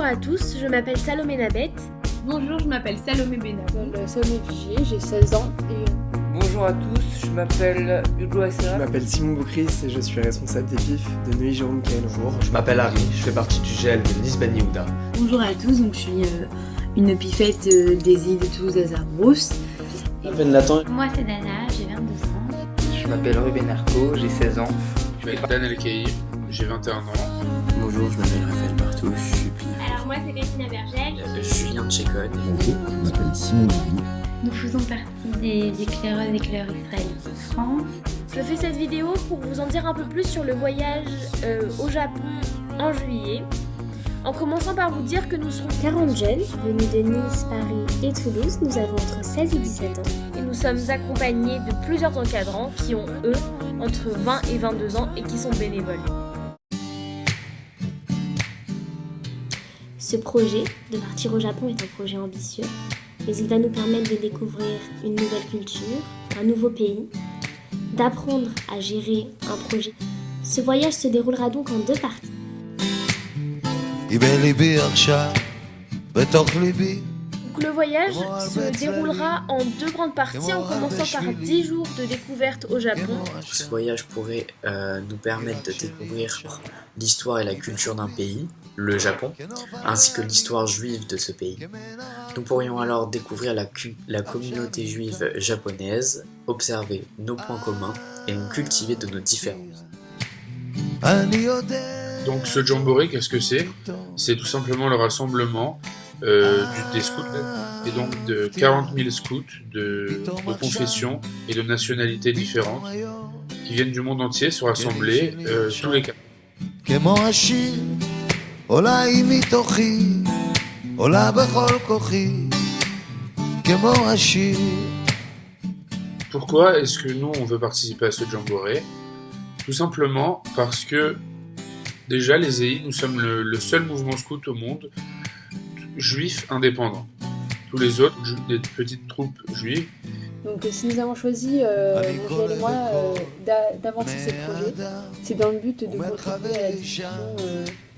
à tous, je m'appelle Salomé Nabet. Bonjour, je m'appelle Salomé Benab. Je m'appelle Salomé Vigier, j'ai 16 ans et... Bonjour à tous, je m'appelle Hugo Assera. Je m'appelle Simon Boucris et je suis responsable des PIF de Neuilly-Jérôme Caen. Bonjour, je m'appelle Harry, je fais partie du GL de Lisbonne Yehuda. Bonjour à tous, donc je suis une pifette des îles de Toulouse-Azarbrousse. Je m'appelle Nathan. Moi c'est Dana, j'ai 22 ans. Je m'appelle Ruben Arco, j'ai 16 ans. Je m'appelle Dan Elkaï, j'ai 21 ans. Bonjour, je m'appelle Raphaël Martouche, je suis PIF. Alors moi c'est Bettina Bergel. Je m'appelle Julien Tchécone. Bonjour, je m'appelle Simon Bouvier. Nous faisons partie des éclaireuses et éclaireurs israéliens de France. Je fais cette vidéo pour vous en dire un peu plus sur le voyage au Japon en juillet. En commençant par vous dire que nous serons 40 jeunes venus de Nice, Paris et Toulouse. Nous avons entre 16 et 17 ans. Et nous sommes accompagnés de plusieurs encadrants qui ont, eux, entre 20 et 22 ans et qui sont bénévoles. Ce projet de partir au Japon est un projet ambitieux, mais il va nous permettre de découvrir une nouvelle culture, un nouveau pays, d'apprendre à gérer un projet. Ce voyage se déroulera donc en 2 parties. Donc le voyage se déroulera en 2 grandes parties, en commençant par 10 jours de découverte au Japon. Ce voyage pourrait nous permettre de découvrir l'histoire et la culture d'un pays, le Japon, ainsi que l'histoire juive de ce pays. Nous pourrions alors découvrir la communauté juive japonaise, observer nos points communs et nous cultiver de nos différences. Donc ce jamboree, qu'est-ce que c'est ? C'est tout simplement le rassemblement des scouts, et donc de 40 000 scouts de confessions et de nationalités différentes qui viennent du monde entier se rassembler tous les 4. Pourquoi est-ce que nous on veut participer à ce jamboree ? Tout simplement parce que déjà les EI, nous sommes le seul mouvement scout au monde juif indépendant. Tous les autres, des petites troupes juives. Donc si nous avons choisi, mon Joël et moi, d'avancer ce projet, c'est dans le but de contribuer à la diffusion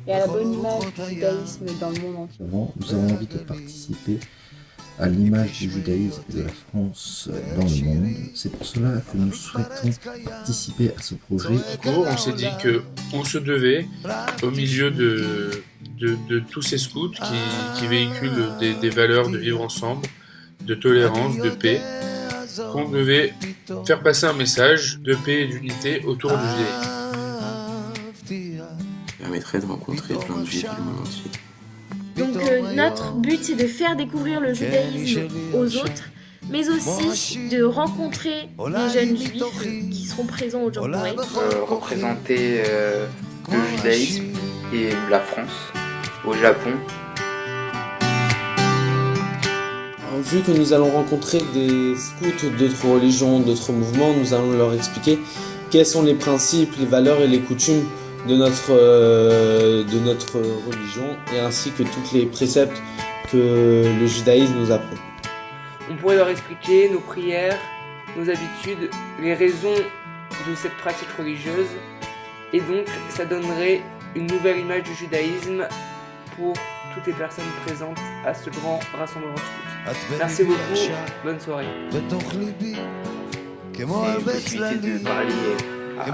et à la bonne image du judaïsme dans le monde entier. Nous avons envie de participer à l'image du judaïsme et de la France dans le monde. C'est pour cela que nous souhaitons participer à ce projet. On s'est dit qu'on se devait, au milieu de tous ces scouts qui véhiculent des valeurs de vivre ensemble, de tolérance, de paix, qu'on devait faire passer un message de paix et d'unité autour du judaïsme. Ça permettrait de rencontrer plein de juifs du monde entier. Donc notre but c'est de faire découvrir le judaïsme aux autres, mais aussi de rencontrer les jeunes juifs qui seront présents au jamboree. Représenter le judaïsme et la France au Japon. Alors, vu que nous allons rencontrer des scouts d'autres religions, d'autres mouvements, nous allons leur expliquer quels sont les principes, les valeurs et les coutumes de notre religion, et ainsi que tous les préceptes que le judaïsme nous apprend. On pourrait leur expliquer nos prières, nos habitudes, les raisons de cette pratique religieuse, et donc ça donnerait une nouvelle image du judaïsme pour toutes les personnes présentes à ce grand rassemblement scout. Merci beaucoup, bonne soirée. C'est une possibilité de parler à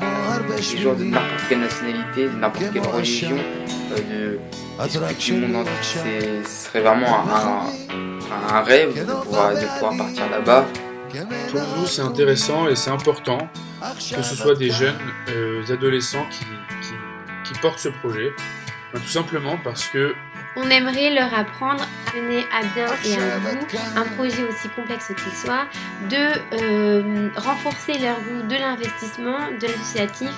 des gens de n'importe quelle nationalité, de n'importe quelle religion, du monde entier. Ce serait vraiment un rêve de pouvoir partir là-bas. Pour nous, c'est intéressant et c'est important que ce soit des jeunes adolescents qui portent ce projet, tout simplement parce que On aimerait leur apprendre à mener à bien et à bout un projet aussi complexe qu'il soit, de renforcer leur goût de l'investissement, de l'associatif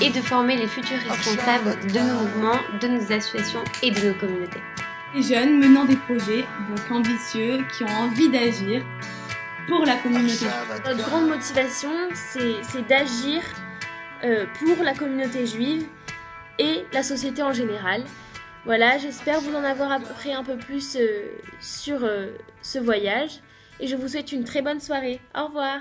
et de former les futurs responsables de nos mouvements, de nos associations et de nos communautés. Les jeunes menant des projets, donc ambitieux, qui ont envie d'agir pour la communauté. Notre grande motivation, c'est d'agir pour la communauté juive et la société en général. Voilà, j'espère vous en avoir appris un peu plus sur ce voyage et je vous souhaite une très bonne soirée. Au revoir.